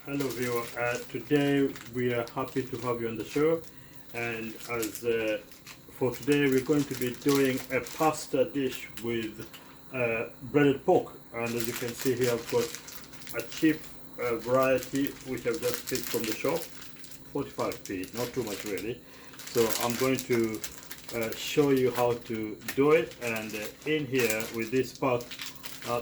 Hello viewer, today we are happy to have you on the show, and as for today we're going to be doing a pasta dish with breaded pork. And as you can see here, I've got a cheap variety which I've just picked from the shop, 45p, not too much really. So I'm going to show you how to do it. And in here with this pot,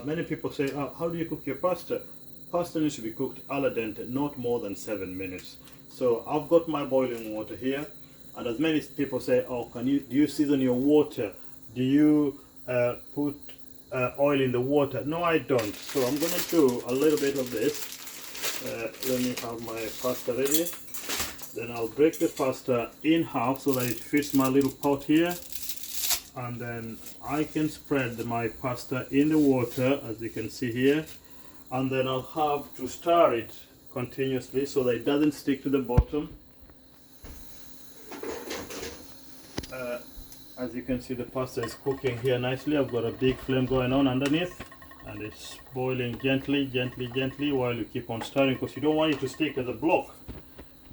many people say, how do you cook your pasta? Pasta needs to be cooked al dente, not more than 7 minutes. So I've got my boiling water here, and as many people say, oh, do you season your water? Do you put oil in the water? No, I don't. So I'm going to do a little bit of this. Let me have my pasta ready. Then I'll break the pasta in half so that it fits my little pot here. And then I can spread my pasta in the water, as you can see here. And then I'll have to stir it continuously so that it doesn't stick to the bottom. As you can see, the pasta is cooking here nicely. I've got a big flame going on underneath, and it's boiling gently while you keep on stirring, because you don't want it to stick as a block.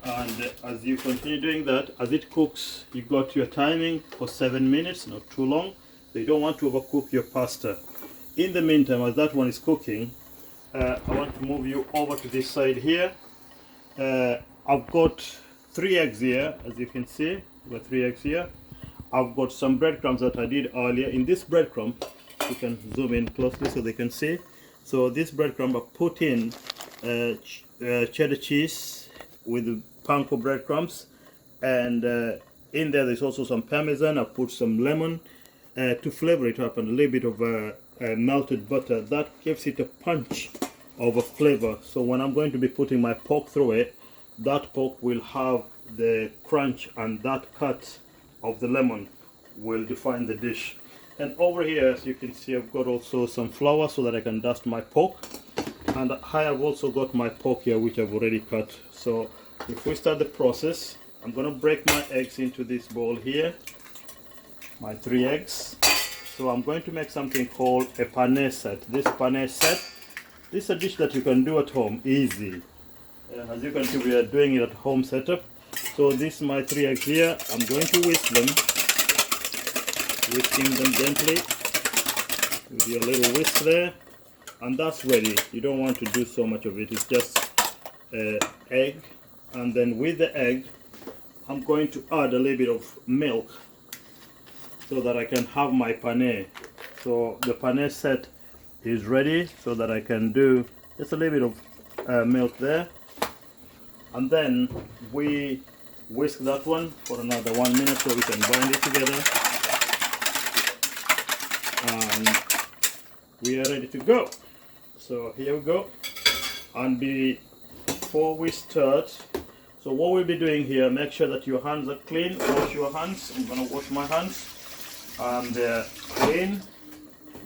And as you continue doing that, as it cooks, you got your timing for 7 minutes, not too long. So you don't want to overcook your pasta. In the meantime, as that one is cooking, I want to move you over to this side here. I've got 3 eggs here, as you can see. I've got 3 eggs here. I've got some breadcrumbs that I did earlier. In this breadcrumb, you can zoom in closely so they can see. So this breadcrumb, I put in cheddar cheese with panko breadcrumbs, and in there there's also some parmesan. I put some lemon to flavor it up, and a little bit of melted butter. That gives it a punch of a flavor. So when I'm going to be putting my pork through it, that pork will have the crunch, and that cut of the lemon will define the dish. And over here, as you can see, I've got also some flour so that I can dust my pork, and I have also got my pork here which I've already cut. So if we start the process, I'm going to break my eggs into this bowl here, my 3 eggs. So I'm going to make something called a pane set. This pane set, this is a dish that you can do at home, easy. As you can see, we are doing it at home setup. So this is my 3 eggs here. I'm going to whisk them, whisking them gently. Give you a little whisk there, and that's ready. You don't want to do so much of it. It's just egg, and then with the egg, I'm going to add a little bit of milk, so that I can have my pane. So the pane set is ready, so that I can do just a little bit of milk there. And then we whisk that one for another 1 minute so we can bind it together. And we are ready to go. So here we go. And before we start, so what we'll be doing here, make sure that your hands are clean. Wash your hands. I'm going to wash my hands. And they're clean,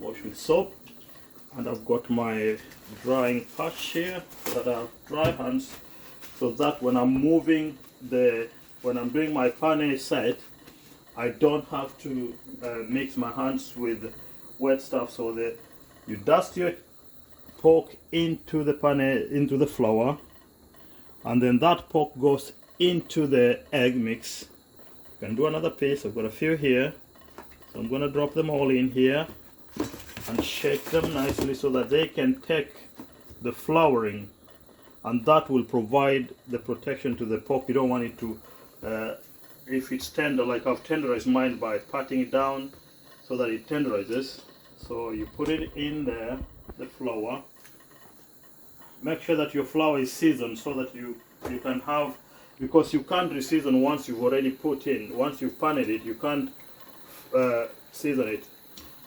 wash with soap, and I've got my drying patch here so that I have dry hands, so that when I'm when I'm doing my pane set, I don't have to mix my hands with wet stuff. So that you dust your pork into the pane, into the flour, and then that pork goes into the egg mix. You can do another piece. I've got a few here. So I'm going to drop them all in here and shake them nicely so that they can take the flouring, and that will provide the protection to the pork. You don't want it to, if it's tender, like I've tenderized mine by patting it down so that it tenderizes. So you put it in there, the flour. Make sure that your flour is seasoned so that you can have, because you can't reseason once you've already put in. Once you've panned it, you can't season it.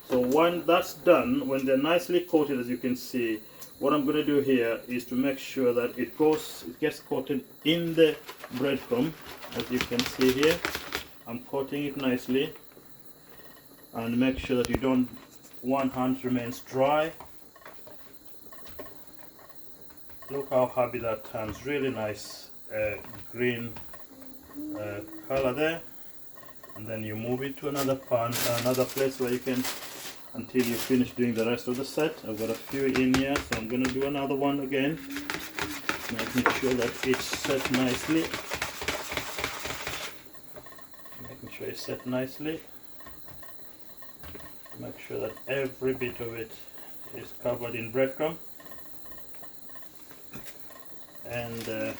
So when that's done, when they're nicely coated, as you can see, what I'm going to do here is to make sure that it gets coated in the breadcrumb. As you can see here, I'm coating it nicely, and make sure that you don't, one hand remains dry. Look how happy that turns, really nice green color there. And then you move it to another pan, another place where you can, until you finish doing the rest of the set. I've got a few in here, so I'm going to do another one again. Make making sure that it's set nicely. Making sure it's set nicely. Make sure that every bit of it is covered in breadcrumb. And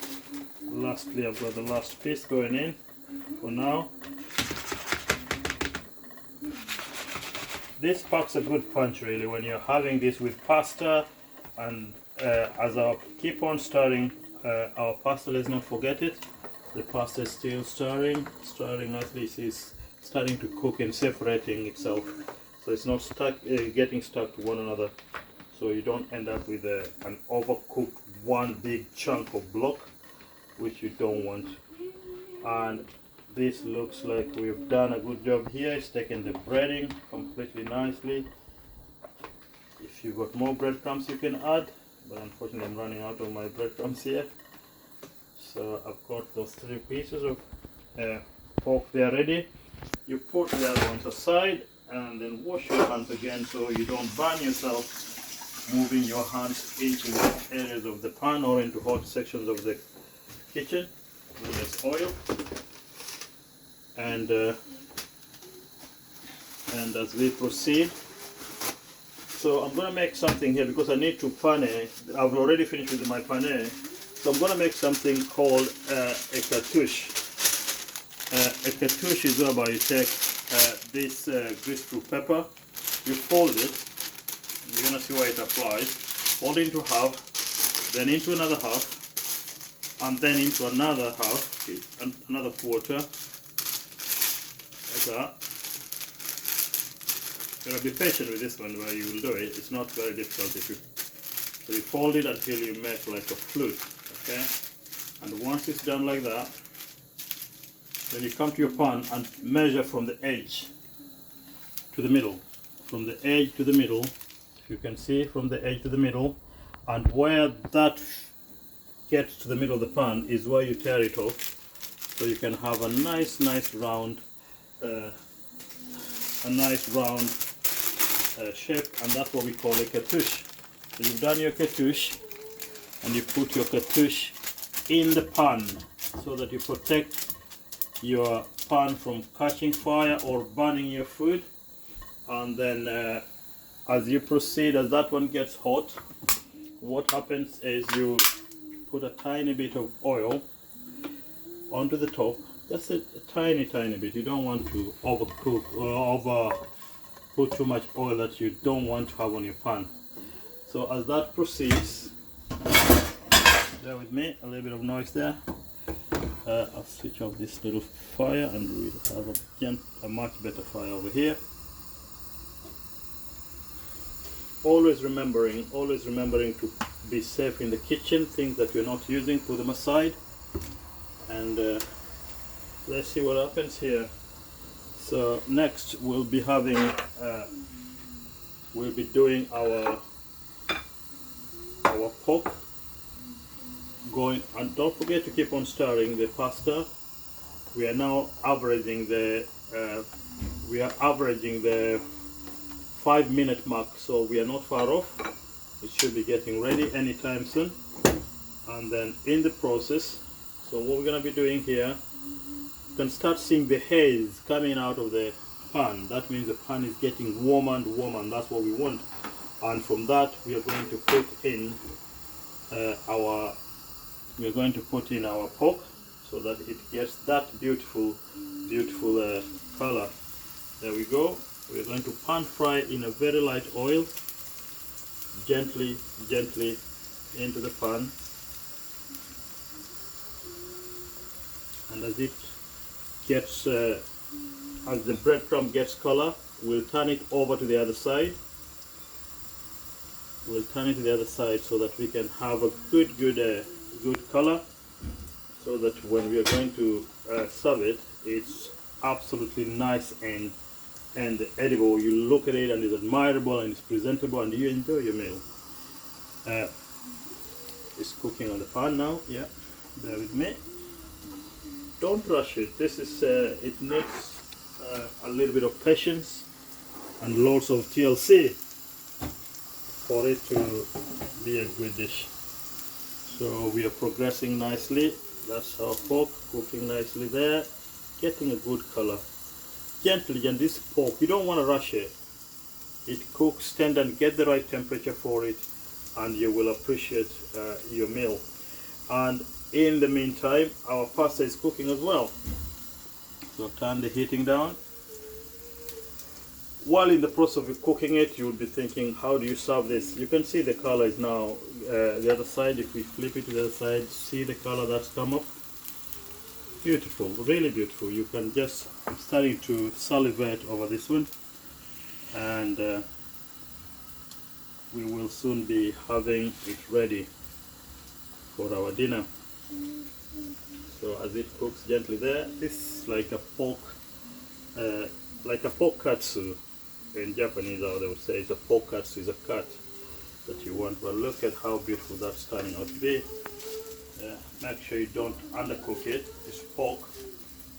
lastly, I've got the last piece going in for now. This packs a good punch really when you're having this with pasta. And as I keep on stirring our pasta, let's not forget it. The pasta is still stirring nicely. It's starting to cook and separating itself. So it's not stuck, getting stuck to one another. So you don't end up with an overcooked one big chunk of block, which you don't want. And this looks like we've done a good job here. It's taken the breading completely nicely. If you've got more breadcrumbs you can add, but unfortunately I'm running out of my breadcrumbs here. So I've got those 3 pieces of pork there ready. You put the other ones aside and then wash your hands again so you don't burn yourself moving your hands into the areas of the pan or into hot sections of the kitchen with this oil. And as we proceed, so I'm going to make something here because I need to pane. I've already finished with my pane, so I'm going to make something called a cartouche. A cartouche is whereby you take this greaseproof pepper, you fold it, you're going to see where it applies, fold it into half, then into another half, and then into another half, and another quarter, like that. You're going to be patient with this one where you will do it. It's not very difficult. So you fold it until you make like a flute, okay? And once it's done like that, then you come to your pan and measure from the edge to the middle. From the edge to the middle, if you can see, from the edge to the middle, and where that gets to the middle of the pan is where you tear it off, so you can have a nice round shape, and that's what we call a cartouche. So you've done your cartouche, and you put your cartouche in the pan so that you protect your pan from catching fire or burning your food. And then as you proceed, as that one gets hot, what happens is you put a tiny bit of oil onto the top, just a tiny bit. You don't want to overcook or put too much oil that you don't want to have on your pan. So as that proceeds, bear with me, a little bit of noise there. I'll switch off this little fire and we'll have a much better fire over here. Always remembering to be safe in the kitchen. Things that you're not using, put them aside. And let's see what happens here. So next we'll be doing our pork going, and don't forget to keep on stirring the pasta. We are now averaging the 5-minute mark, so we are not far off. It should be getting ready anytime soon. And then in the process, so what we're going to be doing here, you can start seeing the haze coming out of the pan. That means the pan is getting warmer and warmer, and that's what we want. And from that we are going to put in our pork so that it gets that beautiful color. There we go. We are going to pan fry in a very light oil, gently into the pan. And as it gets, as the breadcrumb gets color, we'll turn it over to the other side. We'll turn it to the other side so that we can have a good color, so that when we are going to serve it, it's absolutely nice and edible. You look at it and it's admirable and it's presentable and you enjoy your meal. It's cooking on the pan now. Yeah, bear with me. Don't rush it. This is it needs a little bit of patience and lots of TLC for it to be a good dish. So we are progressing nicely. That's our pork cooking nicely there, getting a good color. Gently, and this pork, you don't want to rush it. It cooks tender and get the right temperature for it, and you will appreciate your meal. And in the meantime, our pasta is cooking as well. So turn the heating down. While in the process of cooking it, you will be thinking, how do you serve this? You can see the color is now the other side. If we flip it to the other side, see the color that's come up? Beautiful, really beautiful. You can just, I'm starting to salivate over this one. And we will soon be having it ready for our dinner. So as it cooks gently there, this is like a pork katsu. In Japanese, how they would say it's a pork katsu, is a cut that you want. But look at how beautiful that's turning out to be. Make sure you don't undercook it. It's pork,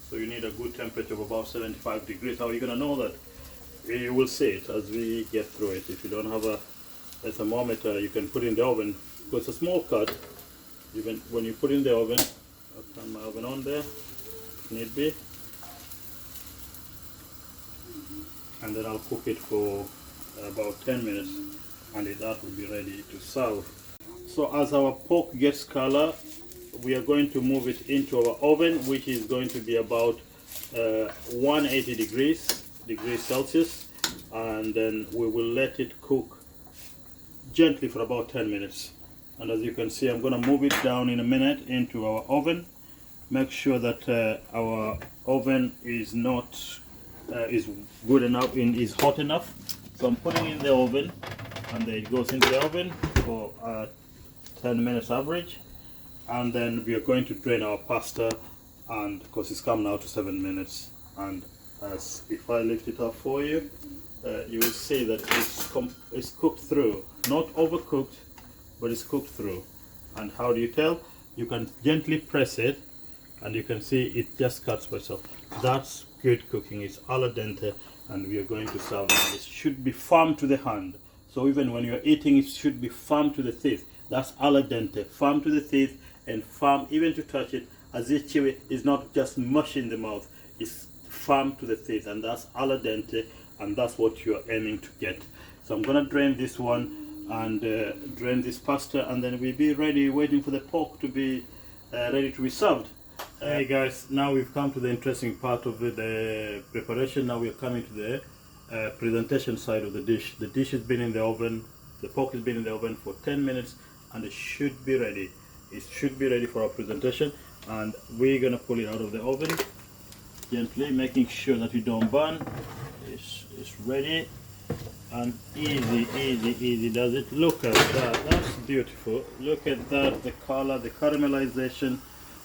so you need a good temperature of about 75 degrees. How are you going to know that? You will see it as we get through it. If you don't have a thermometer, you can put it in the oven. Because it's a small cut, even when you put it in the oven, I'll turn my oven on there if need be. And then I'll cook it for about 10 minutes, and that will be ready to serve. So as our pork gets color, we are going to move it into our oven, which is going to be about 180 degrees Celsius, and then we will let it cook gently for about 10 minutes. And as you can see, I'm going to move it down in a minute into our oven. Make sure that our oven is not is good enough, is hot enough. So I'm putting it in the oven, and then it goes into the oven for 10 minutes average. And then we are going to drain our pasta, and because it's come now to 7 minutes. And as if I lift it up for you, you will see that it's cooked through, not overcooked, but it's cooked through. And how do you tell? You can gently press it, and you can see it just cuts by itself. That's good cooking. It's al dente, and we are going to serve it. It should be firm to the hand. So even when you're eating, it should be firm to the teeth. That's al dente, firm to the teeth, and firm even to touch it, as if chewy is not just mush in the mouth. It's firm to the teeth, and that's al dente, and that's what you're aiming to get. So I'm gonna drain this one and drain this pasta, and then we'll be ready, waiting for the pork to be ready to be served. Hey guys, now we've come to the interesting part of the preparation. Now we're coming to the presentation side of the dish. The dish has been in the oven, the pork has been in the oven for 10 minutes, and it should be ready. It should be ready for our presentation, and we're gonna pull it out of the oven gently, making sure that you don't burn. It's ready, and easy does it. Look at that, that's beautiful. Look at that, the color, the caramelization.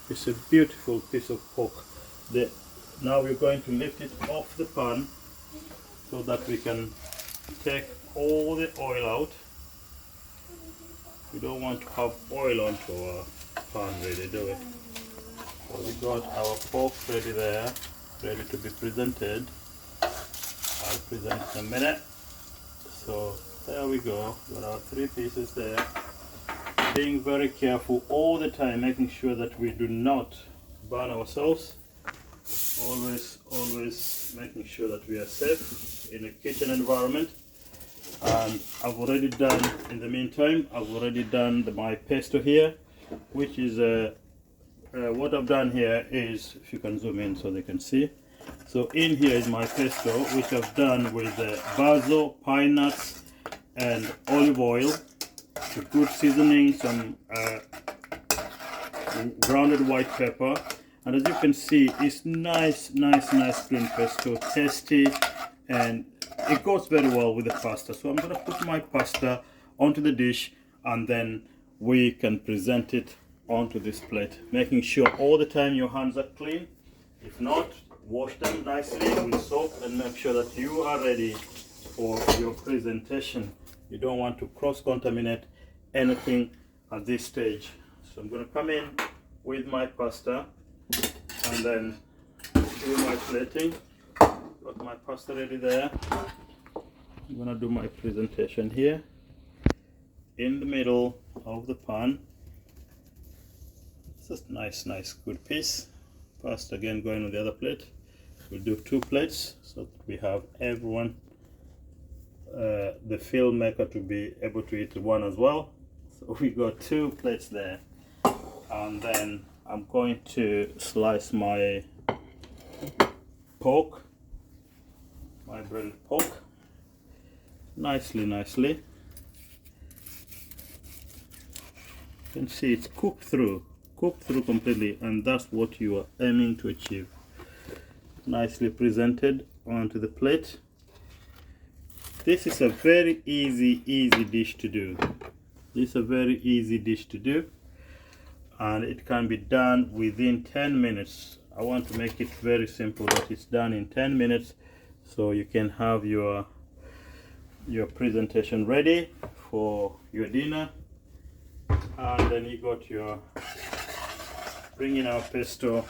It's a beautiful piece of pork. Now we're going to lift it off the pan so that we can take all the oil out. We don't want to have oil onto our pan really, do we? So we got our pork ready there, ready to be presented. I'll present in a minute. So there we go, got our 3 pieces there. Being very careful all the time, making sure that we do not burn ourselves. Always making sure that we are safe in a kitchen environment. And I've already done, in the meantime, my pesto here, which is what I've done here is, if you can zoom in so they can see. So in here is my pesto, which I've done with basil, pine nuts, and olive oil. A good seasoning, some grounded white pepper, and as you can see, it's nice green pesto, tasty, and it goes very well with the pasta. So I'm going to put my pasta onto the dish, and then we can present it onto this plate, making sure all the time your hands are clean. If not, wash them nicely with soap and make sure that you are ready for your presentation. You don't want to cross-contaminate anything at this stage. So I'm going to come in with my pasta and then do my plating. Got my pasta ready there. I'm going to do my presentation here in the middle of the pan. Just nice good piece. First again going on the other plate. We'll do 2 plates so that we have everyone, the filmmaker, to be able to eat one as well. So we got 2 plates there, and then I'm going to slice my pork, my breaded pork, nicely. You can see it's cooked through completely, and that's what you are aiming to achieve. Nicely presented onto the plate. This is a very easy dish to do. This is a very easy dish to do, and it can be done within 10 minutes. I want to make it very simple, that it's done in 10 minutes, so you can have your presentation ready for your dinner. And then you got your, bringing our pesto,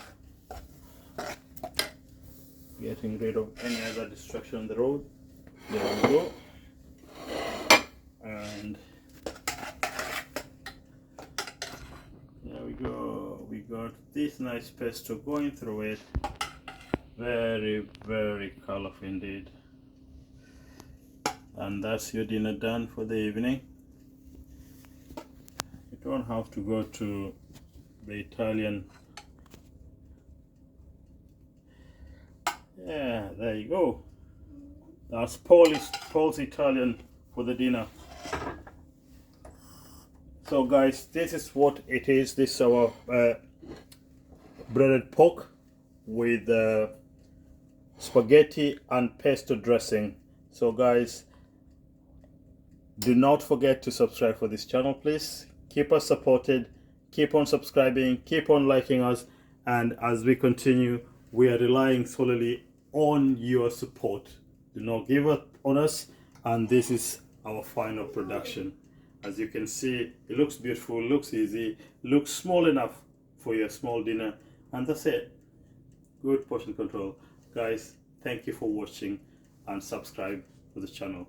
getting rid of any other distraction on the road. There we go. And there we go. We got this nice pesto going through it. Very colorful indeed. And that's your dinner done for the evening. You don't have to go to the Italian. Yeah, there you go. That's Paul's Italian for the dinner. So guys, this is what it is. This is our breaded pork with spaghetti and pesto dressing. So guys, do not forget to subscribe for this channel, please. Keep us supported, keep on subscribing, keep on liking us, and as we continue, we are relying solely on your support. Do not give up on us, and this is our final production. As you can see, it looks beautiful, looks easy, looks small enough for your small dinner, and that's it. Good portion control. Guys, thank you for watching, and subscribe to the channel.